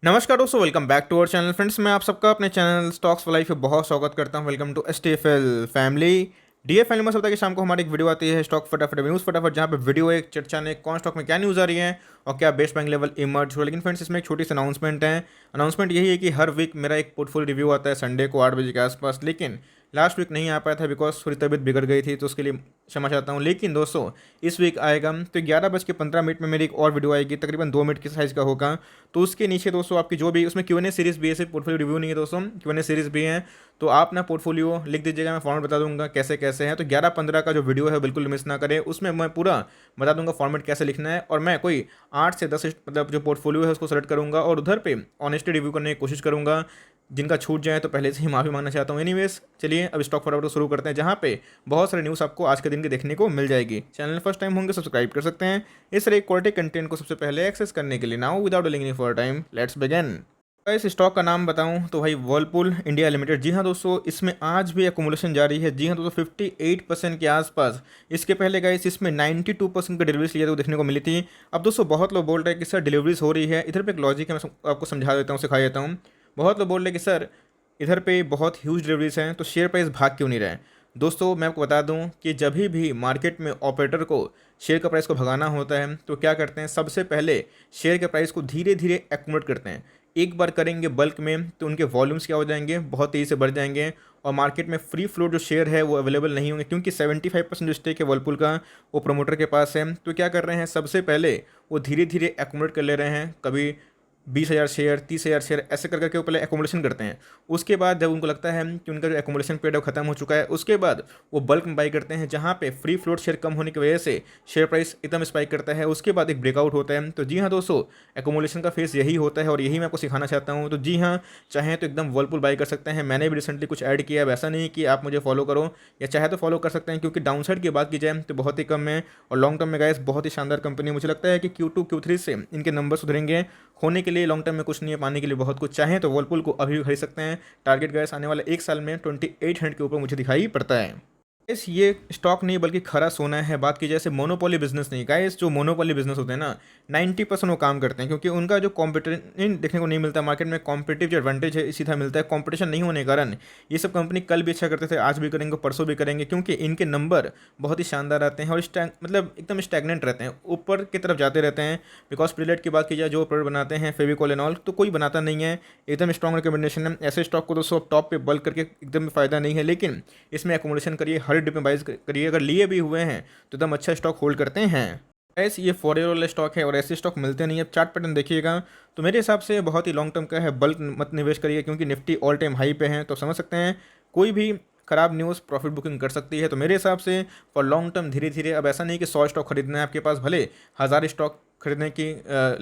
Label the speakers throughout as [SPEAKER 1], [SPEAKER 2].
[SPEAKER 1] नमस्कार दोस्तों, welcome back to our channel. Friends, मैं आप सबका अपने चैनल स्टॉक्स फॉर लाइफ पे बहुत स्वागत करता हूं। Welcome to STFL family. DF family में सबता कि शाम को हमारी एक वीडियो आती है स्टॉक फटाफट न्यूज़ फटाफट, जहां पे वीडियो एक चर्चा ने कौन स्टॉक में क्या न्यूज़ आ रही है और क्या बेस्ट बैंक लेवल इमर्ज हो। लेकिन फ्रेंड्स, इसमें एक छोटी सी अनाउंसमेंट है। अनाउंसमेंट यही है कि हर वीक मेरा एक पोर्टफोलियो रिव्यू आता है संडे को 8 बजे के आसपास। लेकिन लास्ट वीक नहीं आ पाया था बिकॉज थोड़ी तबीयत बिगड़ गई थी, तो उसके लिए क्षमा चाहता हूँ। लेकिन दोस्तों, इस वीक आएगा तो 11:15 में मेरी एक और वीडियो आएगी, तकरीबन 2 मिनट की साइज़ का होगा। तो उसके नीचे दोस्तों आपकी जो भी उसमें क्यूएनए सीरीज़ भी है, सिर्फ पोर्टफोलियो रिव्यू नहीं है दोस्तों, क्यूएनए सीरीज़ भी है। तो आप ना पोर्टफोलियो लिख दीजिएगा, मैं फॉर्मेट बता दूंगा कैसे कैसे है। तो 11:15 का जो वीडियो है बिल्कुल मिस ना करें, उसमें मैं पूरा बता दूंगा फॉर्मेट कैसे लिखना है। और मैं कोई 8 से 10 मतलब जो पोर्टफोलियो है उसको सेलेक्ट करूंगा और उधर पे ऑनेस्टली रिव्यू करने की कोशिश करूंगा। जिनका छूट जाए तो पहले से ही माफ़ी मांगना चाहता हूँ। एनीवेज, चलिए अब स्टॉक फटाफट शुरू करते हैं, जहाँ पे बहुत सारे न्यूज़ आपको आज के दिन के देखने को मिल जाएगी। चैनल फर्स्ट टाइम होंगे सब्सक्राइब कर सकते हैं इस तरह क्वालिटी कंटेंट को सबसे पहले एक्सेस करने के लिए। Now without delaying any for time, let's begin. इस स्टॉक का नाम बताऊं तो भाई वर्लपूल इंडिया लिमिटेड। जी हाँ दोस्तों, इसमें आज भी एकोमुलेशन जारी है। जी हाँ दोस्तों, 58% के आसपास। इसके पहले गाइस इसमें 92% की डिलीवरीज लिया तो देखने को मिली थी। अब दोस्तों बहुत लोग बोल रहे हैं कि सर डिलीवरीज हो रही है, इधर पे एक लॉजिक है, मैं आपको समझा देता हूँ, सिखा देता हूँ। बहुत लोग बोल रहे हैं कि सर इधर पे बहुत ह्यूज डिलीवरीज हैं तो शेयर प्राइस भाग क्यों नहीं रहे हैं। दोस्तों मैं आपको बता दूं कि जब भी मार्केट में ऑपरेटर को शेयर का प्राइस को भगाना होता है तो क्या करते हैं, सबसे पहले शेयर के प्राइस को धीरे धीरे एक्यूमुलेट करते हैं। एक बार करेंगे बल्क में तो उनके वॉल्यूम्स क्या हो जाएंगे, बहुत तेज़ी से बढ़ जाएंगे। और मार्केट में फ्री फ्लोट जो शेयर है वो अवेलेबल नहीं होंगे, क्योंकि 75% जो स्टेक है वर्लपूल का वो प्रमोटर के पास है। तो क्या कर रहे हैं, सबसे पहले वो धीरे धीरे एक्यूमुलेट कर ले रहे हैं। कभी 20,000 शेयर, 30,000 शेयर, ऐसे कर करके वो पहले एकोमोडेशन करते हैं। उसके बाद जब उनको लगता है कि उनका जो एकोमोडेशन पीरियड है खत्म हो चुका है, उसके बाद वो बल्क में बाई करते हैं, जहाँ पे फ्री फ्लोट शेयर कम होने की वजह से शेयर प्राइस एकदम स्पाइक करता है। उसके बाद एक ब्रेकआउट होता है। तो जी हाँ दोस्तों, एकोमोडेशन का फेस यही होता है और यही मैं आपको सिखाना चाहता हूँ। तो जी हाँ, चाहें तो एकदम वर्लपूल बाई कर सकते हैं। मैंने भी रिसेंटली कुछ ऐड किया है, वैसा नहीं कि आप मुझे फॉलो करो, या चाहे तो फॉलो कर सकते हैं, क्योंकि डाउन साइड की बात की जाए तो बहुत ही कम है। और लॉन्ग टर्म में गाइस बहुत ही शानदार कंपनी, मुझे लगता है कि Q2 Q3 से इनके नंबर सुधरेंगे। होने के लिए लॉन्ग टर्म में कुछ नहीं है, पाने के लिए बहुत कुछ। चाहें तो वर्लपूल को अभी भी खरीद सकते हैं। टारगेट गैस आने वाले एक साल में 2800 के ऊपर मुझे दिखाई पड़ता है। गाइस ये स्टॉक नहीं बल्कि खरा सोना है। बात की जैसे मोनोपोली बिजनेस नहीं गाइस, जो मोनोपोली बिजनेस होते हैं ना, 90% वो काम करते हैं, क्योंकि उनका जो कॉम्पिटिशन देखने को नहीं मिलता मार्केट में। कॉम्पिटिटिव जो एडवांटेज है इसी तरह मिलता है। कॉम्पिटिशन नहीं होने के कारण ये सब कंपनी कल भी अच्छा करते थे, आज भी करेंगे, परसों भी करेंगे, क्योंकि इनके नंबर बहुत ही शानदार आते हैं और मतलब एकदम स्टैगनेंट रहते हैं, ऊपर की तरफ जाते रहते हैं। बिकॉज प्रिलेट की बात की जाए, जो प्रोडक्ट बनाते हैं फेविकॉल एंड ऑल, तो कोई बनाता नहीं है। एकदम स्ट्रॉन्ग रिकमेंडेशन है। ऐसे स्टॉक को दोस्तों टॉप पे बल्क करके एकदम फ़ायदा नहीं है, लेकिन इसमें एकोमोडेशन करिए, हर डिप में बाइज करिए। अगर लिए भी हुए हैं तो एकदम अच्छा स्टॉक होल्ड करते हैं। ऐसे ये फॉर वाले स्टॉक है और ऐसे स्टॉक मिलते नहीं। अब चार्ट पैटर्न देखिएगा तो मेरे हिसाब से बहुत ही लॉन्ग टर्म का है। बल्क मत निवेश करिए, क्योंकि निफ्टी ऑल टाइम हाई पे है, तो समझ सकते हैं कोई भी खराब न्यूज़ प्रॉफिट बुकिंग कर सकती है। तो मेरे हिसाब से फॉर लॉन्ग टर्म धीरे धीरे, अब ऐसा नहीं कि 100 स्टॉक खरीदना है आपके पास, भले 1000 स्टॉक खरीदने की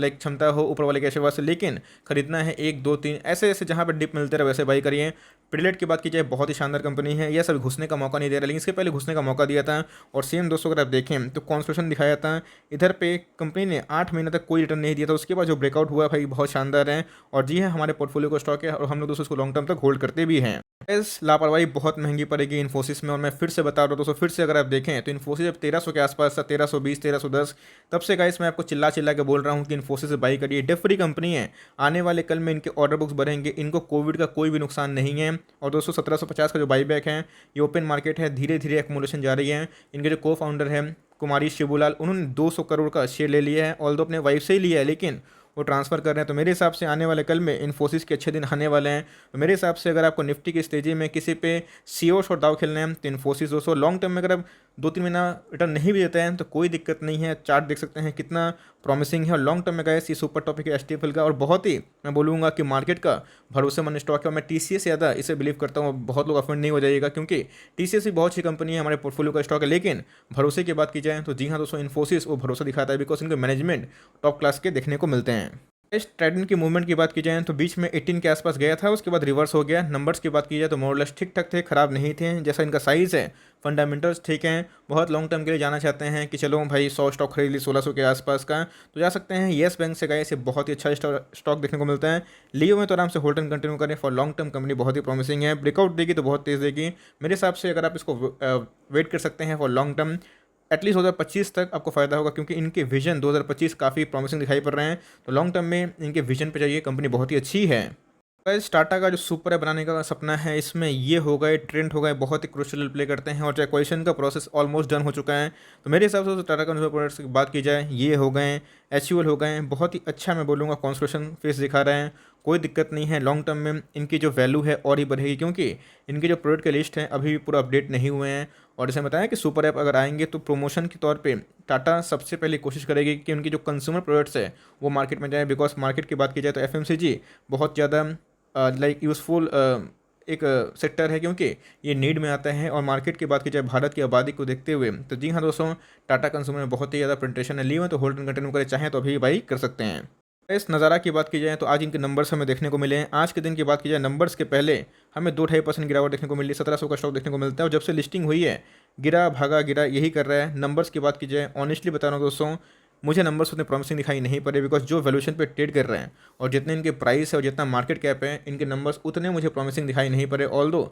[SPEAKER 1] लाइक क्षमता हो ऊपर वाले के आशीर्वाद से, लेकिन खरीदना है 1 2 3 ऐसे ऐसे, जहाँ पर डिप मिलते रहे वैसे बाई करिए। प्रिलेट की बात की जाए, बहुत ही शानदार कंपनी है। यह सब घुसने का मौका नहीं दे रहा, लेकिन इसके पहले घुसने का मौका दिया था। और सेम दोस्तों अगर आप देखें तो कॉन्स्टिट्यूशन दिखाया था, इधर पे कंपनी ने 8 महीने तक कोई रिटर्न नहीं दिया था। उसके बाद जो ब्रेकआउट हुआ भाई बहुत शानदार है। और जी हाँ, हमारे पोर्टफोलियो को स्टॉक है और हम लोग दोस्तों इसको लॉन्ग टर्म तक होल्ड करते भी हैं। इस लापरवाही बहुत महंगी पड़ेगी इन्फोसिस में। और मैं फिर से बता रहा हूँ दोस्तों, फिर से अगर आप देखें तो इन्फोसिस जब 1300 के आसपास था, 1320 1310, तब से गाइस मैं आपको चिल्ला चिल्ला के बोल रहा हूँ कि इन्फोसिस से बाई करिए। डेट फ्री कंपनी है, आने वाले कल में इनके ऑर्डर बुक्स बढ़ेंगे, इनको कोविड का कोई भी नुकसान नहीं है। और दोस्तों 1750 का जो बाई बैक है, ये ओपन मार्केट है, धीरे धीरे एक्मुलेशन जा रही है। इनके जो को फाउंडर है कुमारी शिबूलाल, उन्होंने 200 करोड़ का शेयर ले लिया है। ऑल दो अपने वाइफ से ही लिया है, लेकिन वो ट्रांसफ़र कर रहे हैं। तो मेरे हिसाब से आने वाले कल में इन्फोसिस के अच्छे दिन आने वाले हैं। तो मेरे हिसाब से अगर आपको निफ्टी की स्टेजी में किसी पे सीओ शॉट दाव खेलने हैं तो इन्फोसिस दोस्तों। लॉन्ग टर्म में अगर आप 2-3 महीना रिटर्न नहीं भी देते हैं तो कोई दिक्कत नहीं है। चार्ट देख सकते हैं कितना प्रॉमिसिंग है। और लॉन्ग टर्म में गए ये सुपर टॉपिक है एसटीएफएल का, और बहुत ही मैं बोलूँगा कि मार्केट का भरोसेमंद स्टॉक है। और मैं टीसीएस से ज़्यादा इसे बिलीव करता हूँ। बहुत लोग अफेंड नहीं हो जाइएगा, क्योंकि टीसीएस भी बहुत अच्छी कंपनी है, हमारे पोर्टफोलियो का स्टॉक है। लेकिन भरोसे की बात की जाए तो जी हाँ दोस्तों, इन्फोसिस वो भरोसा दिखाता है, बिकॉज इनके मैनेजमेंट टॉप क्लास के देखने को मिलते हैं। इस ट्रेंड की मूवमेंट की बात की जाए तो बीच में 18 के आसपास गया था, उसके बाद रिवर्स हो गया। नंबर्स की बात की जाए तो मोरलेस ठीक ठाक थे, खराब नहीं थे। जैसा इनका साइज़ है, फंडामेंटल्स ठीक हैं। बहुत लॉन्ग टर्म के लिए जाना चाहते हैं कि चलो भाई 100 स्टॉक खरीद ली 1600 के आसपास का, तो जा सकते हैं। येस बैंक से गए, इसे बहुत ही अच्छा स्टॉक देखने को मिलता है। लियो में तो आराम से होल्ड एंड कंटिन्यू करें। फॉर लॉन्ग टर्म कंपनी बहुत ही प्रॉमिसिंग है। ब्रेकआउट देगी तो बहुत तेज़ देगी। मेरे हिसाब से अगर आप इसको वेट कर सकते हैं फॉर लॉन्ग टर्म, एटलीस्ट 2025 तक आपको फ़ायदा होगा, क्योंकि इनके विजन 2025 काफ़ी प्रॉमिसिंग दिखाई पड़ रहे हैं। तो लॉन्ग टर्म में इनके विजन पे जाइए, कंपनी बहुत ही अच्छी है। गाइस टाटा का जो सुपर ऐप बनाने का सपना है, इसमें ये हो गए ट्रेंड हो गए, बहुत ही क्रूशियल रोल प्ले करते हैं, और जो एक्वाजिशन का प्रोसेस ऑलमोस्ट डन हो चुका है। तो मेरे हिसाब से तो टाटा कंज्यूमर प्रोडक्ट्स की बात की जाए, ये हो गए, एचयूएल हो गए, बहुत ही अच्छा मैं बोलूँगा कॉन्स्ट्रक्शन फेस दिखा रहे हैं। कोई दिक्कत नहीं है, लॉन्ग टर्म में इनकी जो वैल्यू है और ही बढ़ेगी, क्योंकि इनके जो प्रोडक्ट के लिस्ट है अभी भी पूरा अपडेट नहीं हुए हैं। और जैसे बताया कि सुपर ऐप अगर आएंगे तो प्रमोशन के तौर पे टाटा सबसे पहले कोशिश करेगी कि उनकी जो कंज्यूमर प्रोडक्ट्स है वो मार्केट में जाए। बिकॉज मार्केट की बात की जाए तो एफएमसीजी बहुत ज़्यादा लाइक यूज़फुल एक सेक्टर है, क्योंकि ये नीड में आता है। और मार्केट की बात की जाए भारत की आबादी को देखते हुए, तो जी हाँ दोस्तों, टाटा कंज्यूमर में बहुत ही ज़्यादा पेंट्रेशन है। ली हुए तो होल्ड एंड कंटिन्यू करें, चाहें तो अभी बाई कर सकते हैं। इस नज़ारा की बात की जाए तो आज इनके नंबर्स हमें देखने को मिले हैं। आज के दिन की बात की जाए, नंबर्स के पहले हमें 2-2.5% गिरावट देखने को मिली, 1700 का स्टॉक देखने को मिलता है। और जब से लिस्टिंग हुई है, गिरा भागा गिरा यही कर रहा है। नंबर्स की बात की जाए, ऑनेस्टली बता रहा हूँ दोस्तों, मुझे नंबर्स उतने प्रॉमिसिंग दिखाई नहीं पड़े। बिकॉज जो वैल्यूएशन पे ट्रेड कर रहे हैं और जितने इनके प्राइस है और जितना मार्केट कैप है, इनके नंबर्स उतने मुझे प्रॉमिसिंग दिखाई नहीं पड़े। ऑल दो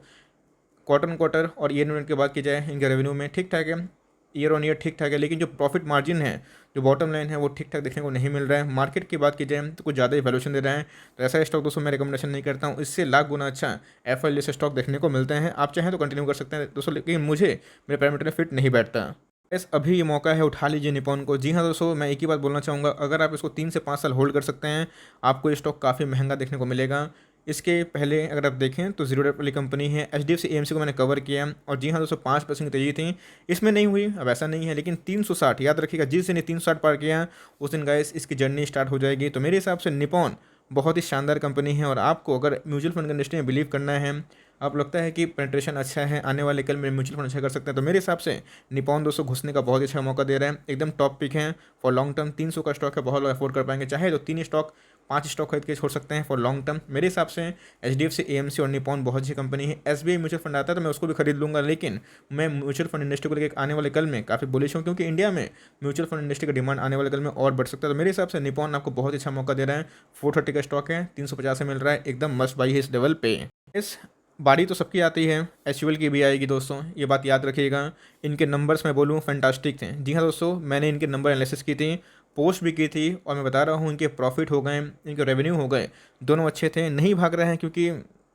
[SPEAKER 1] क्वार्टर और ईयर ऑन ईयर की बात की जाए, इनके रेवेन्यू में ठीक ठाक है, ईयर ऑन ईयर ठीक ठाक है, लेकिन जो प्रॉफिट मार्जिन है, जो बॉटम लाइन है, वो ठीक ठाक देखने को नहीं मिल रहा है। मार्केट की बात की जाए तो कुछ ज़्यादा ही वैल्यूएशन दे रहे हैं। तो ऐसा स्टॉक दोस्तों मैं रिकमेंडेशन नहीं करता हूँ, इससे लाख गुना अच्छा एफएल जैसे स्टॉक देखने को मिलते हैं। आप चाहें तो कंटिन्यू कर सकते हैं दोस्तों, लेकिन मुझे मेरे पैरामीटर में फिट नहीं बैठता। यस, अभी ये मौका है, उठा लीजिए निपॉन को। जी हाँ दोस्तों, मैं एक ही बात बोलना चाहूँगा, अगर आप इसको 3 से 5 साल होल्ड कर सकते हैं, आपको ये स्टॉक काफ़ी महंगा देखने को मिलेगा। इसके पहले अगर आप देखें तो जीरो डेट वाली कंपनी है, एचडीएफसी एएमसी को मैंने कवर किया, और जी हाँ दोस्तों 5% की तेजी थी, इसमें नहीं हुई, अब ऐसा नहीं है। लेकिन 360 याद रखिएगा, जिस दिन 360 पार किया उस दिन गाइस इसकी जर्नी स्टार्ट हो जाएगी। तो मेरे हिसाब से निपॉन बहुत ही शानदार कंपनी है, और आपको अगर म्यूचुअल फंड इंडस्ट्री में बिलीव करना है, आप लगता है कि पेनिट्रेशन अच्छा है, आने वाले कल में म्यूचुअल फंड अच्छा कर सकते हैं, तो मेरे हिसाब से निपॉन दोस्तों घुसने का बहुत अच्छा मौका दे रहे हैं। एकदम टॉप पिक है फॉर लॉन्ग टर्म। 300 का स्टॉक है, बहुत लोग अफोर्ड कर पाएंगे, चाहे तो 3 स्टॉक 5 स्टॉक खरीद के छोड़ सकते हैं फॉर लॉन्ग टर्म। मेरे हिसाब से एचडीएफसी एएमसी और निपॉन बहुत अच्छी कंपनी है। एसबीआई म्यूचुअल फंड आता है तो मैं उसको भी खरीद लूँगा, लेकिन मैं म्यूचुअल फंड इंडस्ट्री को लेकर आने वाले कल में काफ़ी बुलिश हूँ, क्योंकि इंडिया में म्यूचुअल फंड इंडस्ट्री का डिमांड आने वाले कल में और बढ़ सकता है। तो मेरे हिसाब से निपॉन आपको बहुत अच्छा मौका दे रहा है। 430 का स्टॉक है, 350 से मिल रहा है, एकदम मस्ट बाई है इस लेवल पे। इस बारी तो सबकी आती है, एचयूएल की भी आएगी दोस्तों, ये बात याद रखिएगा। इनके नंबर्स मैं बोलूँ फैंटास्टिक थे। जी हाँ दोस्तों, मैंने इनके नंबर एनालिसिस की थी, पोस्ट भी की थी, और मैं बता रहा हूँ इनके प्रॉफिट हो गए, इनके रेवेन्यू हो गए, दोनों अच्छे थे। नहीं भाग रहे हैं क्योंकि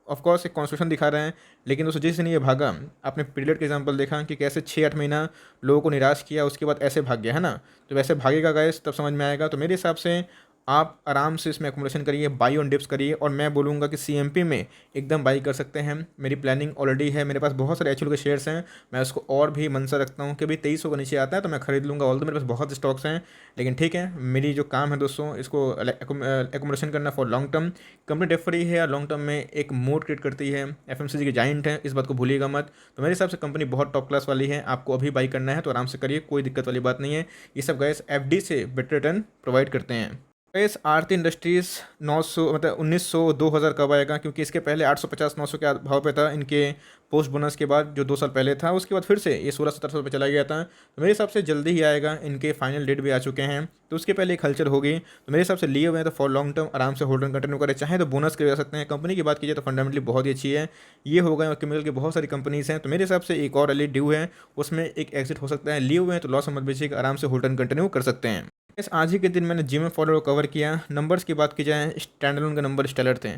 [SPEAKER 1] ऑफकोर्स एक कॉन्स्ट्रक्शन दिखा रहे हैं, लेकिन दोस्तों जिस दिन ये भागा, आपने पीरियड का एग्जांपल देखा कि कैसे 6-8 महीना लोगों को निराश किया, उसके बाद ऐसे भाग गया है ना। तो वैसे भागेगा गाइस, तब समझ में आएगा। तो मेरे हिसाब से आप आराम से इसमें एकोमोडेशन करिए, बाई ऑन डिप्स करिए, और मैं बोलूँगा कि सीएमपी में एकदम बाई कर सकते हैं। मेरी प्लानिंग ऑलरेडी है, मेरे पास बहुत सारे एचयूएल के शेयर्स हैं, मैं उसको और भी मनसा रखता हूँ कि भाई 2300 का नीचे आता है तो मैं खरीद लूँगा। ऑल तो मेरे पास बहुत स्टॉक्स हैं, लेकिन ठीक है, मेरी जो काम है दोस्तों, इसको एकोमोडेशन करना for long term. Company debt free है और लॉन्ग टर्म में एक मोड क्रिएट करती है, एफएमसीजी के जाइंट है, इस बात को भूलिएगा मत। तो मेरे हिसाब से कंपनी बहुत टॉप क्लास वाली है, आपको अभी बाई करना है तो आराम से करिए, कोई दिक्कत वाली बात नहीं है। ये सब गैस एफडी से बेटर रिटर्न प्रोवाइड करते हैं। गैस आरती इंडस्ट्रीज़ 900 मतलब 1900 2000 कब आएगा, क्योंकि इसके पहले 850-900 के भाव पे था, इनके पोस्ट बोनस के बाद जो 2 साल पहले था, उसके बाद फिर से ये 1600-1700 पे चला गया था। तो मेरे हिसाब से जल्दी ही आएगा, इनके फाइनल डेट भी आ चुके हैं, तो उसके पहले एक हलचल होगी। तो मेरे हिसाब से लिए हुए हैं तो फॉर लॉन्ग टर्म आराम से होल्ड एंड कंटिन्यू करें, चाहे तो बोनस के जा सकते हैं। कंपनी की बात कीजिए तो फंडामेंटली बहुत ही अच्छी है। ये हो गए और केमिकल की बहुत सारी कंपनीज़ हैं, तो मेरे हिसाब से एक और रैली ड्यू है, उसमें एक एग्जिट हो सकता है। लिए हुए हैं तो लॉस मत बेचिएगा, आराम से होल्ड एंड कंटिन्यू कर सकते हैं। इस आज ही के दिन मैंने जिम फॉलो कवर किया। नंबर्स की बात की जाए, स्टैंडअलोन के नंबर स्टेलर थे।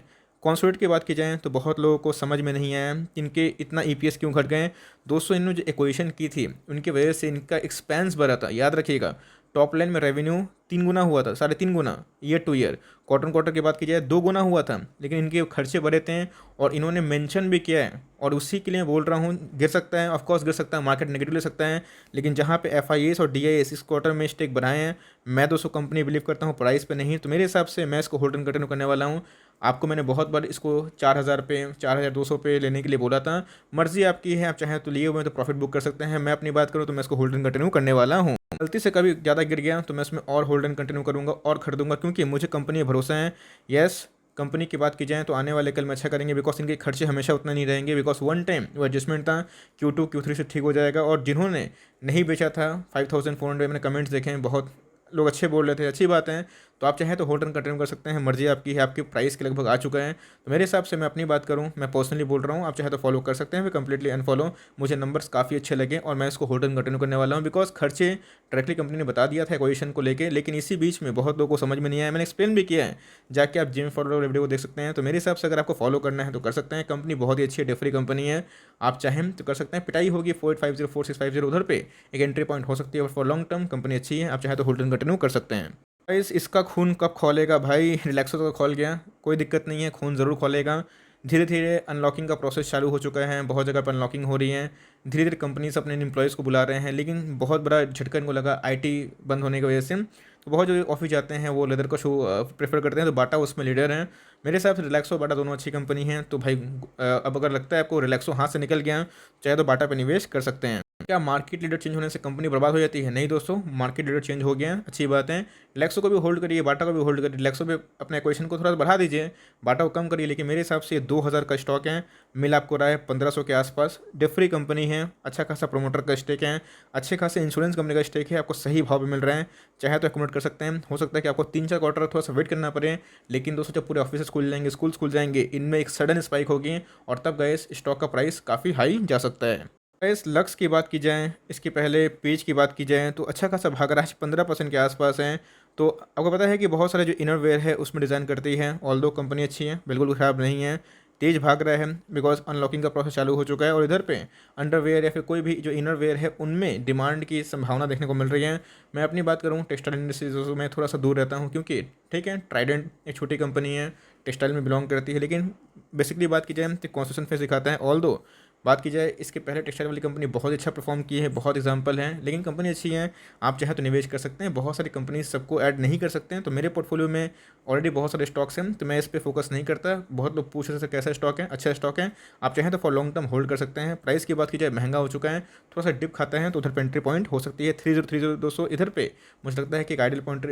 [SPEAKER 1] कॉन्सोलेट की बात की जाए तो बहुत लोगों को समझ में नहीं आया इनके इतना ईपीएस क्यों घट गए। दोस्तों इन्होंने जो एक्वेशन की थी उनकी वजह से इनका एक्सपेंस बढ़ा था, याद रखिएगा। टॉप लाइन में रेवेन्यू 3 गुना हुआ था, 3.5 गुना ईयर टू ईयर। क्वार्टर की बात की जाए 2 गुना हुआ था, लेकिन इनके खर्चे बढ़े थे और इन्होंने मेंशन भी किया है, और उसी के लिए बोल रहा हूँ गिर सकता है, ऑफकोर्स गिर सकता है, मार्केट नेगेटिव ले सकता है, लेकिन जहाँ पे एफआईएस और डीआईएस इस क्वार्टर में स्टेक बढ़ाए हैं, मैं दोस्तों कंपनी बिलीव करता हूँ प्राइस पे नहीं। तो मेरे हिसाब से मैं इसको होल्ड एंड कंटिन्यू करने वाला हूँ। आपको मैंने बहुत बार इसको 4000 पे 4200 पे लेने के लिए बोला था, मर्जी आपकी है, आप चाहें तो लिए हुए हैं तो प्रॉफिट बुक कर सकते हैं। मैं अपनी बात करूँ तो मैं इसको होल्ड एंड कंटिन्यू करने वाला हूँ। गलती से कभी ज़्यादा गिर गया तो मैं इसमें और होल्ड एंड कंटिन्यू करूँगा और खरीदूंगा, क्योंकि मुझे कंपनी में भरोसा है। यस, कंपनी की बात की जाए तो आने वाले कल में अच्छा करेंगे, बिकॉज इनके खर्चे हमेशा उतना नहीं रहेंगे, बिकॉज वन टाइम वो एडजस्टमेंट था, Q2 Q3 से ठीक हो जाएगा। और जिन्होंने नहीं बेचा था 5400 मैंने कमेंट्स देखे हैं, बहुत लोग अच्छे बोल रहे थे, अच्छी बात है। तो आप चाहें तो होल्ड एंड कंटिन्यू कर सकते हैं, मर्जी आपकी है, आपके प्राइस के लगभग आ चुका है। तो मेरे हिसाब से मैं अपनी बात करूँ, मैं पर्सनली बोल रहा हूँ, आप चाहे तो फॉलो कर सकते हैं, फिर कंप्लीटली अनफॉलो। मुझे नंबर्स काफ़ी अच्छे लगे और मैं इसको होल्ड एंड कंटिन्यू करने वाला हूँ, बिकॉज खर्चे डायरेक्टली कंपनी ने बता दिया था एक्विजिशन को लेके, लेकिन इसी बीच में बहुत लोगों को समझ में नहीं आया, मैंने एक्सप्लेन भी किया है, जाके आप जिम फॉलो वीडियो को देख सकते हैं। तो मेरे हिसाब से अगर आपको फॉलो करना है तो कर सकते हैं, कंपनी बहुत ही अच्छी है, डेफरी कंपनी है, आप चाहें तो कर सकते हैं। पिटाई होगी 4850 4650 उधर पे एक एंट्री पॉइंट हो सकती है, फॉर लॉन्ग टर्म कंपनी अच्छी है, आप चाहे तो होल्ड एंड कंटिन्यू कर सकते हैं। गाइस इसका खून कब खोलेगा भाई, रिलैक्सो तो खोल गया, कोई दिक्कत नहीं है, खून ज़रूर खोलेगा। धीरे धीरे अनलॉकिंग का प्रोसेस चालू हो चुका है, बहुत जगह पर अनलॉकिंग हो रही है, धीरे धीरे कंपनीज अपने एम्प्लॉयज़ को बुला रहे हैं, लेकिन बहुत बड़ा झटका इनको लगा आईटी बंद होने की वजह से। तो बहुत जो ऑफिस जाते हैं वो लेदर का शू प्रेफर करते हैं, तो बाटा उसमें लीडर हैं। मेरे हिसाब से रिलैक्सो बाटा दोनों अच्छी कंपनी हैं, तो भाई अब अगर लगता है आपको रिलैक्सो हाथ से निकल गया, चाहे तो बाटा पे निवेश कर सकते हैं। क्या मार्केट लीडर चेंज होने से कंपनी बर्बाद हो जाती है? नहीं दोस्तों, मार्केट लीडर चेंज हो गया, अच्छी बात है। रिलैक्सो को भी होल्ड करिए, बाटा को भी होल्ड करिए, रिलैक्सो पे अपने एक्वेशन को थोड़ा सा बढ़ा दीजिए, बाटा को कम करिए, लेकिन मेरे हिसाब से 2000 का स्टॉक है, मिल आपको रहा है 1500 के आसपास, डिफ्री कंपनी है, अच्छा खासा प्रोमोटर का स्टेक है, अच्छे खासे इंश्योरेंस कंपनी का स्टेक है, आपको सही भाव में मिल रहा है, चाहे तो एकोमोडेट कर सकते हैं। हो सकता है कि आपको 3-4 क्वार्टर थोड़ा सा वेट करना पड़े, लेकिन दोस्तों जब पूरे ऑफिस खुल जाएंगे, स्कूल खुल जाएंगे, इनमें एक सडन स्पाइक होगी और तब गए स्टॉक का प्राइस काफ़ी हाई जा सकता है। इस लक्स की बात की जाए, इसके पहले पेज की बात की जाए, तो अच्छा खासा भाग रहा है, 15% के आसपास है। तो आपको पता है कि बहुत सारे जो इनर वेयर है उसमें डिज़ाइन करती है, ऑल दो कंपनी अच्छी है, बिल्कुल ख़राब नहीं है, तेज़ भाग रहा है, बिकॉज अनलॉकिंग का प्रोसेस चालू हो चुका है। और इधर पे अंडरवेयर या फिर कोई भी जो इनर वेयर है उनमें डिमांड की संभावना देखने को मिल रही है। मैं अपनी बात करूँ, टेक्सटाइल इंडस्ट्रीज में थोड़ा सा दूर रहता हूँ, क्योंकि ठीक है ट्राइडेंट एक छोटी कंपनी है, टेक्सटाइल में बिलोंग करती है, लेकिन बेसिकली बात की जाए तो कंस्ट्रक्शन फेस दिखाता है। ऑल दो बात की जाए, इसके पहले टेक्सटाइल वाली कंपनी बहुत अच्छा परफॉर्म की है, बहुत एग्जांपल हैं, लेकिन कंपनी अच्छी है, आप चाहे तो निवेश कर सकते हैं। बहुत सारी कंपनी सबको ऐड नहीं कर सकते हैं, तो मेरे पोर्टफोलियो में ऑलरेडी बहुत सारे स्टॉक्स हैं, तो मैं इस पर फोकस नहीं करता। बहुत लोग पूछ रहे थे कैसा स्टॉक है, अच्छा स्टॉक है, आप चाहें तो फॉर लॉन्ग टर्म होल्ड कर सकते हैं। प्राइस की बात की जाए, महंगा हो चुका है, थोड़ा सा डिप खाता है, तो उधर पर एंट्री पॉइंट हो सकती है 3030 200, इधर पे मुझे लगता है कि एक आइडियल पॉइंट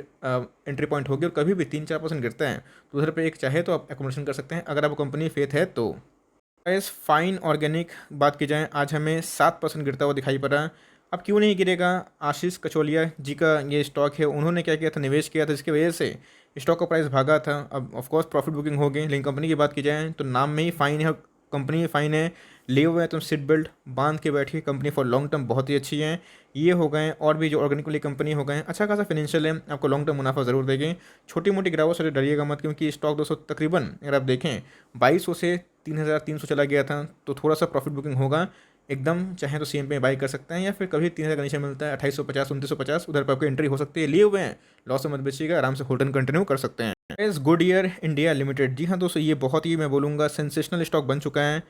[SPEAKER 1] एंट्री पॉइंट होगी। और कभी भी 3-4% गिरता है तो उधर पे एक चाहे तो आप एकोमोडेशन कर सकते हैं, अगर आपको कंपनी फेथ है तो। इस फाइन ऑर्गेनिक बात की जाए, आज हमें 7% गिरता हुआ दिखाई पड़ा। अब क्यों नहीं गिरेगा? आशीष कचौलिया जी का ये स्टॉक है, उन्होंने क्या किया था, निवेश किया था, जिसकी वजह से स्टॉक का प्राइस भागा था। अब ऑफकोर्स प्रॉफिट बुकिंग हो गई, लेकिन कंपनी की बात की जाए तो नाम में ही फाइन है, कंपनी में फाइन है, लिए हुए हैं तुम सीट बेल्ट बांध के बैठिए, कंपनी फॉर लॉन्ग टर्म बहुत ही अच्छी है। ये हो गए और भी जो ऑर्गेनिक वाली कंपनी हो गए, अच्छा खासा फिनेंशियल है, आपको लॉन्ग टर्म मुनाफा ज़रूर देगी। छोटी मोटी गिरावट से डरिएगा मत, क्योंकि स्टॉक दोस्तों तकरीबन अगर आप देखें 2200 से 3300 चला गया था, तो थोड़ा सा प्रॉफिट बुकिंग होगा एकदम। चाहे तो सीएम पे बाई कर सकते हैं, या फिर कभी 3000 का नीचे मिलता है 2850 2950, उधर पर आपको एंट्री हो सकती है, लिए हुए हैं, लॉस में मत बेचिएगा, आराम से होल्ड एंड कंटिन्यू कर सकते हैं। एस गुडईयर इंडिया लिमिटेड, जी हाँ दोस्तों, ये बहुत ही मैं बोलूँगा सेंसेशनल स्टॉक बन चुका है।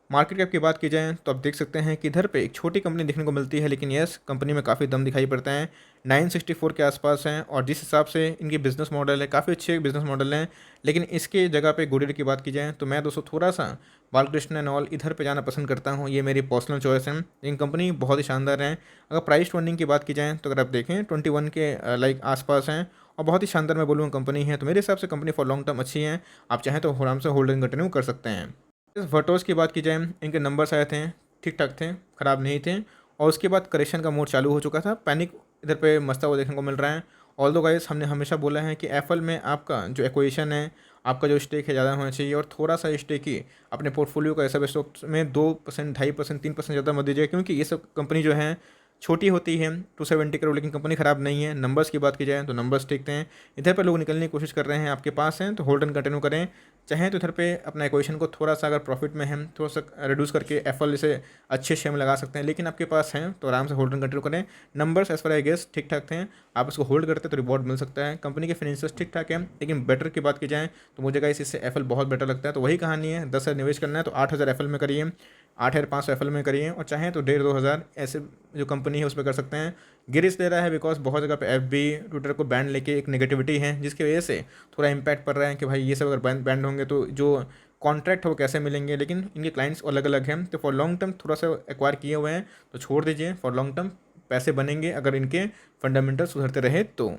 [SPEAKER 1] मार्केट कैप की बात की जाए तो आप देख सकते हैं कि इधर पे एक छोटी कंपनी देखने को मिलती है, लेकिन यस कंपनी में काफ़ी दम दिखाई पड़ता है, 964 के आसपास हैं। और जिस हिसाब से इनकी बिजनेस मॉडल है, काफ़ी अच्छे बिजनेस मॉडल हैं, लेकिन इसके जगह पे गुडीर की बात की जाए तो मैं दोस्तों थोड़ा सा बालकृष्ण एंड ऑल इधर पे जाना पसंद करता हूँ, ये मेरी पर्सनल चॉइस है, लेकिन कंपनी बहुत ही शानदार है। अगर प्राइस टू अर्निंग की बात की जाए तो अगर आप देखें 21 के लाइक आसपास हैं, और बहुत ही शानदार मैं बोलूँगा कंपनी है, तो मेरे हिसाब से कंपनी फॉर लॉन्ग टर्म अच्छी है, आप चाहें तो आराम से होल्डिंग कंटिन्यू कर सकते हैं। इस वर्टोस की बात की जाए, इनके नंबर्स आए थे, ठीक ठाक थे, ख़राब नहीं थे, और उसके बाद करेक्शन का मोड चालू हो चुका था, पैनिक इधर पे मचता हुआ देखने को मिल रहा है। ऑल दो गाइस, हमने हमेशा बोला है कि एप्पल में आपका जो एक्विजिशन है, आपका जो स्टेक है ज़्यादा होना चाहिए, और थोड़ा सा स्टेक ही अपने पोर्टफोलियो का ऐसा स्टॉक में 2% 2.5% 3% ज़्यादा मत दीजिए, क्योंकि ये सब कंपनी जो है छोटी होती है, 270 करोड़, लेकिन कंपनी ख़राब नहीं है। नंबर्स की बात की जाए तो नंबर्स ठीक हैं, इधर पर लोग निकलने की कोशिश कर रहे हैं, आपके पास हैं तो होल्ड एंड कंटिन्यू करें। चाहें तो इधर पे अपना एक्वेशन को थोड़ा सा अगर प्रॉफिट में है थोड़ा सा रिड्यूस करके एप्पल इसे अच्छे शेयर में लगा सकते हैं, लेकिन आपके पास हैं तो आराम से होल्ड एंड कंटिन्यू करें। Numbers as per I guess ठीक ठाक थे, आप उसको होल्ड करते हैं तो रिवॉर्ड मिल सकता है। कंपनी के फाइनेंशियल्स ठीक ठाक है, लेकिन बेटर की बात की जाए तो मुझे गाइस इससे एप्पल बहुत बेटर लगता है। तो वही कहानी है, 10,000 निवेश करना है तो 8,000 एप्पल में करिए, 8,500 एप्पल में करिए, और चाहें तो 1,500-2,000 ऐसे जो कंपनी है उस पर कर सकते हैं। गिरिस दे रहा है बिकॉज बहुत जगह पे एफबी ट्विटर को बैन लेके एक नेगेटिविटी है, जिसकी वजह से थोड़ा इम्पैक्ट पड़ रहा है कि भाई ये सब अगर बैन होंगे तो जो कॉन्ट्रैक्ट है वो कैसे मिलेंगे, लेकिन इनके क्लाइंट्स अलग अलग हैं, तो फॉर लॉन्ग टर्म थोड़ा सा एक्वायर किए हुए हैं तो छोड़ दीजिए, फॉर लॉन्ग टर्म पैसे बनेंगे अगर इनके फंडामेंटल सुधरते रहे तो।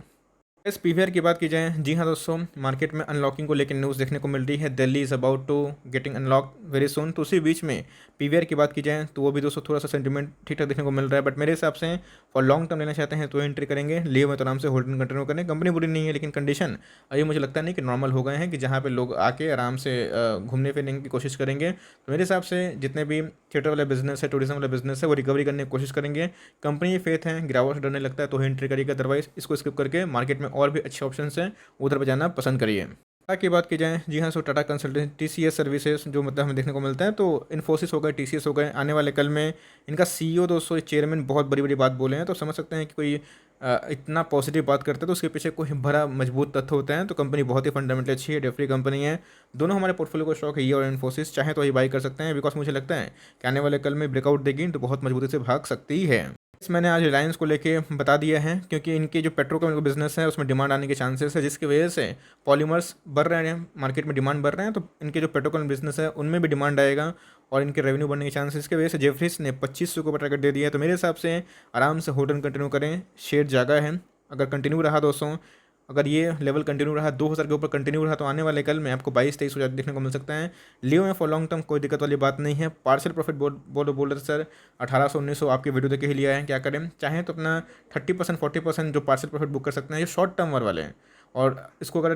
[SPEAKER 1] इस पीवीआर की बात की जाए, जी हाँ दोस्तों, मार्केट में अनलॉकिंग को लेकर न्यूज़ देखने को मिल रही है। Delhi is about to getting unlock very soon. तो उसी बीच में पीवीआर की बात की जाए तो वो भी दोस्तों थोड़ा सा सेंटीमेंट ठीक ठाक देखने को मिल रहा है। बट मेरे हिसाब से फॉर लॉन्ग टर्म लेना चाहते हैं तो एंट्री करेंगे, लिए हुए तो आराम से होल्डिंग कंटिन्यू करें। कंपनी बुरी नहीं है, लेकिन कंडीशन अभी मुझे लगता नहीं कि नॉर्मल हो गए हैं कि जहाँ पे लोग आके आराम से घूमने फिरने की कोशिश करेंगे। तो मेरे हिसाब से जितने भी थिएटर वाले बिजनेस है, टूरिज्म वाला बिजनेस है, वो रिकवरी करने की कोशिश करेंगे। कंपनी फेथ है, गिरावट से डरने लगता है तो एंट्री करिएगा, अदरवाइज इसको स्किप करके मार्केट में और भी अच्छे ऑप्शन हैं, उधर पर जाना पसंद करिए। टाटा की बात की जाए, जी हाँ, सो टाटा कंसल्टेंसी टीसीएस सर्विसेज जो मतलब हमें देखने को मिलता है, तो इन्फोसिस हो गए, टीसीएस हो गए। आने वाले कल में इनका सीईओ दोस्तों, चेयरमैन बहुत बड़ी बड़ी बात बोले हैं, तो समझ सकते हैं कि कोई इतना पॉजिटिव बात करता है तो उसके पीछे कोई बड़ा मजबूत तथ्य होता है। तो कंपनी बहुत ही फंडामेंटली अच्छी है, डेफ्री कंपनी है। दोनों हमारे पोर्टफोलियो को स्टॉक है, ये और इन्फोसिस, चाहे तो वही बाई कर सकते हैं, बिकॉज मुझे लगता है कि आने वाले कल में ब्रेकआउट देगी तो बहुत मजबूती से भाग सकती है। मैंने आज रिलायंस को लेके बता दिया है, क्योंकि इनके जो पेट्रोकेमिकल बिजनेस है उसमें डिमांड आने के चांसेस है, जिसकी वजह से पॉलीमर्स बढ़ रहे हैं, मार्केट में डिमांड बढ़ रहे हैं, तो इनके जो पेट्रोकेमिकल बिजनेस है उनमें भी डिमांड आएगा और इनके रेवेन्यू बढ़ने के चांसेस की वजह से जेफरीज ने 2500 के ऊपर टारगेट दे दिया है। तो मेरे हिसाब से आराम से होल्ड कंटिन्यू करें, शेयर जगह है। अगर कंटिन्यू रहा दोस्तों, अगर ये लेवल कंटिन्यू रहा, 2000 के ऊपर कंटिन्यू रहा, तो आने वाले कल में आपको 22-23 हो जाते देखने को मिल सकता है। लियो में फॉर लॉन्ग टर्म कोई दिक्कत वाली बात नहीं है। पार्शियल प्रॉफिट बोल रहे सर 1800-1900 आपकी वीडियो देख के ही लिया है, क्या करें, चाहें तो अपना 30% 40% जो पार्शियल प्रॉफिट बुक कर सकते हैं, ये शॉर्ट टर्म वाले हैं। और इसको अगर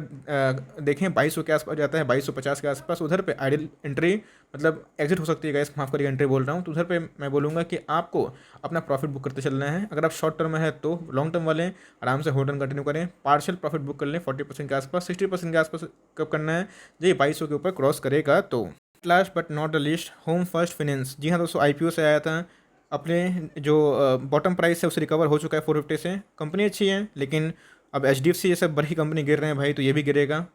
[SPEAKER 1] देखें 2200 के आसपास जाता है, 2250 के आसपास, उधर पे आइडियल एंट्री मतलब एग्जिट हो सकती है गाइस, माफ़ करिए एंट्री बोल रहा हूँ। तो उधर पे मैं बोलूँगा कि आपको अपना प्रॉफिट बुक करते चलना है। अगर आप शॉर्ट टर्म में है तो लॉन्ग टर्म वाले आराम से होल्ड कंटिन्यू करें, पार्शियल प्रॉफिट बुक कर लें 40% के आसपास, 60% के आसपास कब करना है, जब ये 2200 के ऊपर क्रॉस करेगा तो। Last but not the least, home first finance, जी हाँ दोस्तों, आईपीओ से आया था। अपने जो बॉटम प्राइस है उसे रिकवर हो चुका है 450 से। कंपनी अच्छी है, लेकिन अब एचडीएफसी जैसे बड़ी कंपनी गिर रहे हैं भाई, तो ये भी गिरेगा।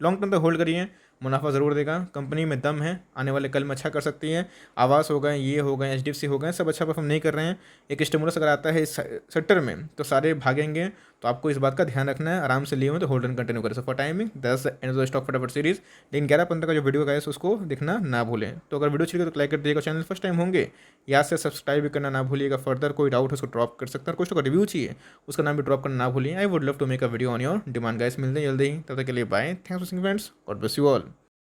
[SPEAKER 1] लॉन्ग टर्म तक होल्ड करिए, मुनाफा ज़रूर देगा, कंपनी में दम है, आने वाले कल में अच्छा कर सकती है। आवास हो गए, ये हो गए, एचडीएफसी हो गए, सब अच्छा परफॉर्म नहीं कर रहे हैं। एक स्टिमुलस अगर आता है इस सेक्टर में तो सारे भागेंगे, तो आपको इस बात का ध्यान रखना है। आराम से लिए हुए तो होल्ड एंड कंटिन्यू करें। So for timing that's the end of the stock फटाफट सीरीज। लेकिन 11-15 का जो वीडियो का है उसको देखना ना भूलें। तो अगर वीडियो चाहिए तो लाइक कर दीजिएगा, चैनल फर्स्ट टाइम होंगे याद से सब्सक्राइब भी करना ना भूलिएगा। फर्दर कोई डाउट है उसको ड्रॉप कर सकते हैं, और कुछ का रिव्यू चाहिए उसका नाम भी ड्रॉप करना ना भूलिए। I would love to make a video on your demand guys. मिलते हैं जल्दी ही, तब तक के लिए bye, thanks for watching friends, God bless you all.